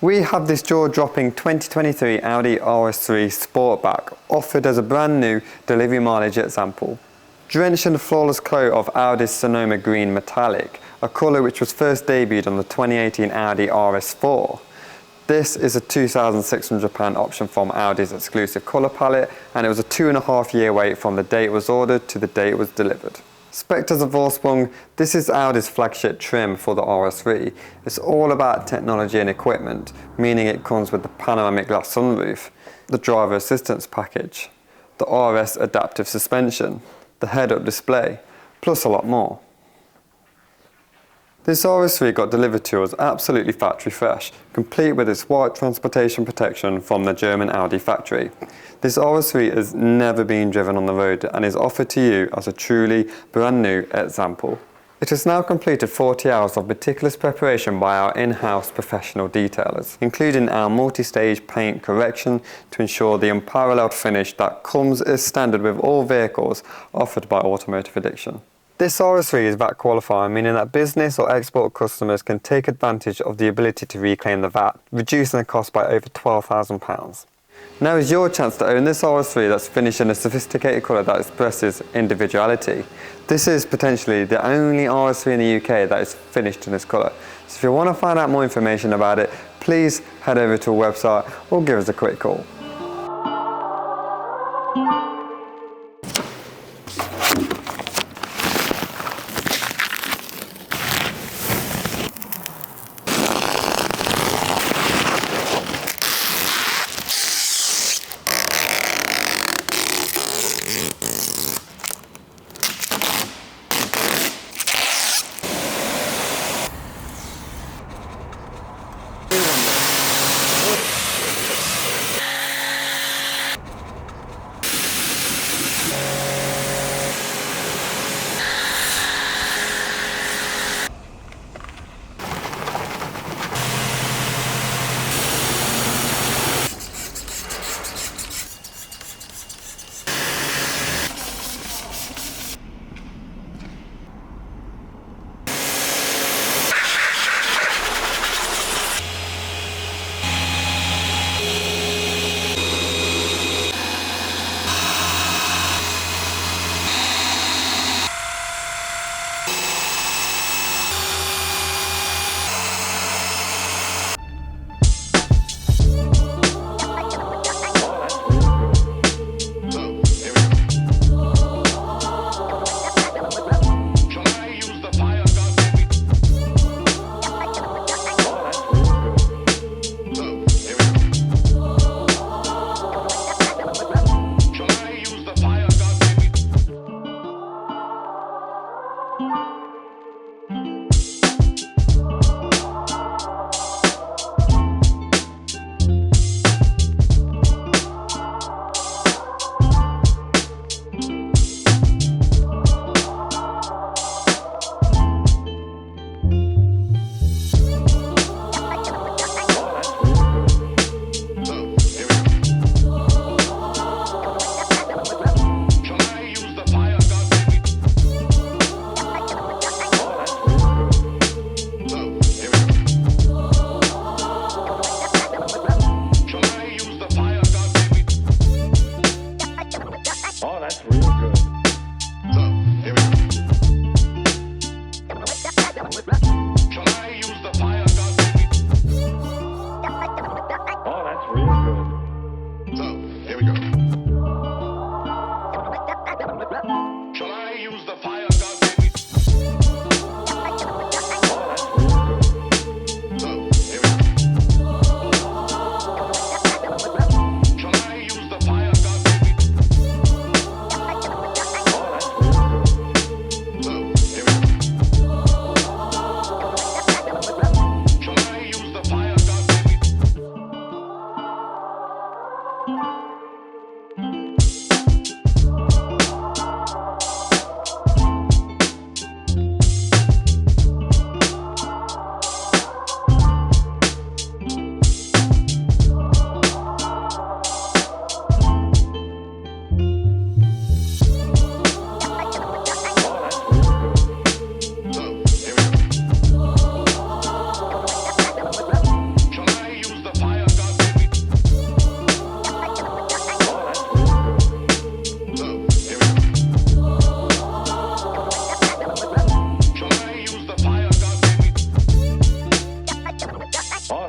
We have this jaw-dropping 2023 Audi RS3 Sportback offered as a brand new delivery mileage example. Drenched in the flawless coat of Audi's Sonoma Green Metallic, a colour which was first debuted on the 2018 Audi RS4. This is a £2,600 option from Audi's exclusive colour palette, and it was a 2.5-year wait from the day it was ordered to the day it was delivered. Spec'd as a Vorsprung, this is Audi's flagship trim for the RS3. It's all about technology and equipment, meaning it comes with the panoramic glass sunroof, the driver assistance package, the RS adaptive suspension, the head-up display, plus a lot more. This RS3 got delivered to us absolutely factory fresh, complete with its white transportation protection from the German Audi factory. This RS3 has never been driven on the road and is offered to you as a truly brand new example. It has now completed 40 hours of meticulous preparation by our in-house professional detailers, including our multi-stage paint correction to ensure the unparalleled finish that comes as standard with all vehicles offered by Automotive Edition. This RS3 is VAT qualifying, meaning that business or export customers can take advantage of the ability to reclaim the VAT, reducing the cost by over £12,000. Now is your chance to own this RS3 that's finished in a sophisticated colour that expresses individuality. This is potentially the only RS3 in the UK that is finished in this colour. So if you want to find out more information about it, please head over to our website or give us a quick call.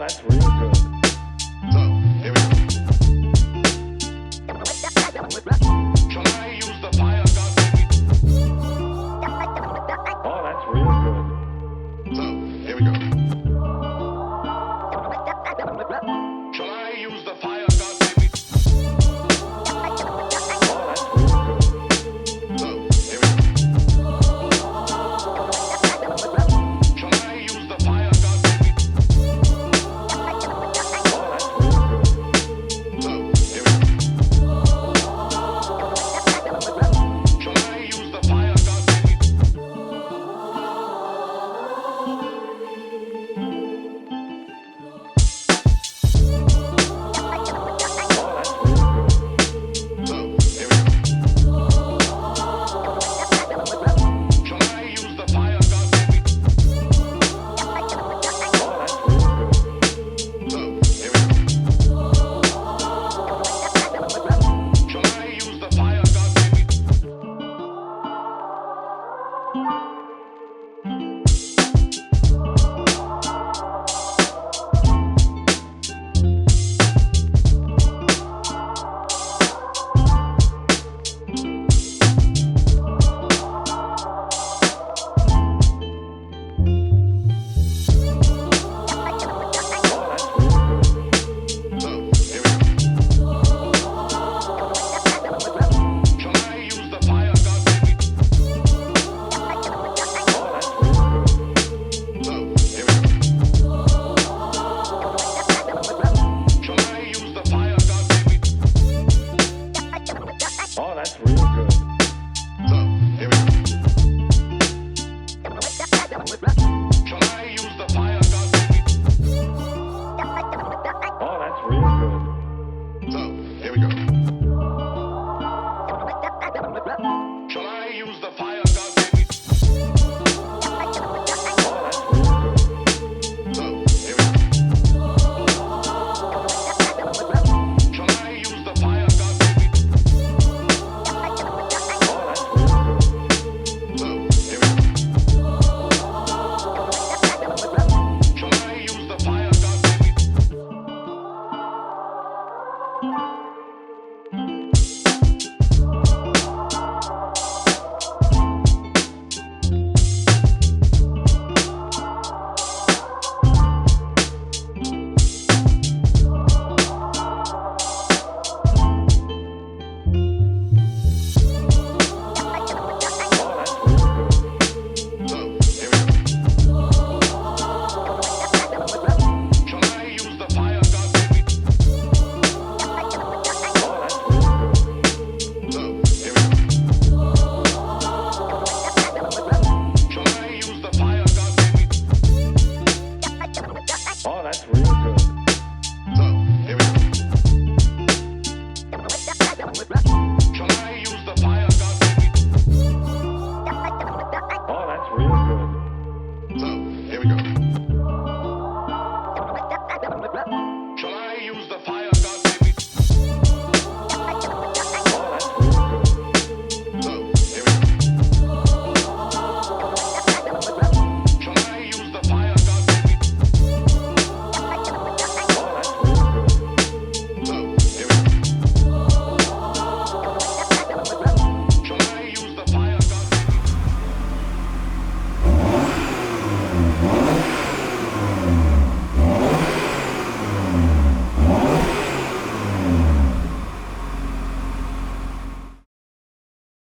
that's real good. So, here we go. Shall I use the fire gun? Oh, that's real good. So, here we go. Shall I use the fire gun, baby? Oh, that's real good. So, here we go. Shall I use the fire gun, baby? Oh, that's real good. So, here we go. Shall I use the fire gun, baby?